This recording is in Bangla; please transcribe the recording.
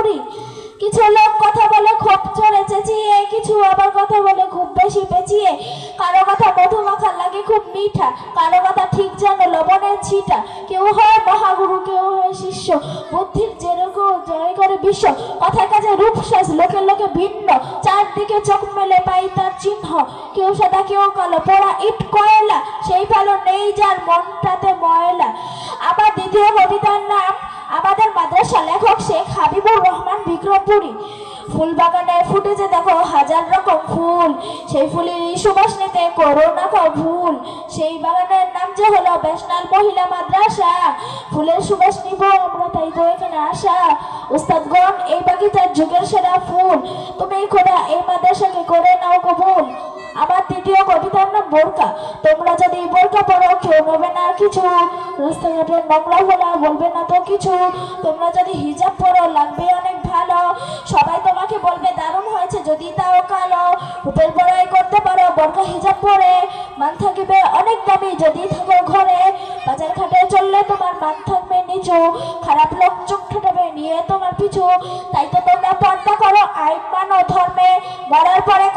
পুরি। কিছু লোক কথা বলে খুব জোরে চেঁচিয়ে, কিছু আবার কথা বলে খুব বেশি পেঁচিয়ে। কারো কথা মধু মাখা লাগে খুব মিঠা, কারো কথা ঠিক যেন লবণের ছিটা। কেউ হয় মহাগুরু, কেউ হয় শিষ্য, বুদ্ধির যেরকম জয় করে বিশ্ব। কথার কাজে রূপসাজ লোকে লোকে ভিন্ন, চারদিকে চোখ মেলে পাই তার চিহ্ন। কেউ সাদা কেউ কালো, পোড়া ইট কয়লা, সেই ভালো নেই যার মনটাতে ময়লা। আবার দ্বিতীয় কবিতার নাম আমাদের মাদ্রাসা লেখক শেখ হাবিবুর রহমান বিক্রমপুরী। ফুল বাগানে ফুটেছে দেখো হাজার রকম ফুল, সেই ফুলের সুবাস নিতে করো না ভুল। সেই বাগানের নাম যে হলো ব্যাশনাল মহিলা মাদ্রাসা, ফুলের সুবাস নিব আমরা তাই তো এখানে আসা। উস্তাদগণ এই বাগিচার যুগের সেরা ফুল, তুমি খোদা এই মাদ্রাসাকে করে নাও কবুল। আমার তৃতীয় কবিতার নাম বোরকা। তোমরা যদি বোরকা পরো কেউ নেবে না কিছু, রাস্তাঘাটের নোংরা ফেলা বলবে না তো কিছু। তোমরা যদি হিজাব পরো লাগবে অনেক ভালো, সবাই তোমাকে বলবে দারুণ হয়েছে যদি তাও কালো। রূপের বড়াই করতে পারো বোরকা হিজাব পরে, মান থাকিবে অনেক দামি যদি থাকো ঘরে। বাজার ঘাটে চললে তোমার মান থাকবে নিচু, খারাপ লোক চোখ ঠেটাবে নিয়ে তোমার পিছু। তাই তো তোমরা পর্দা করো, আইন মানো ধর্মে, মরার পরে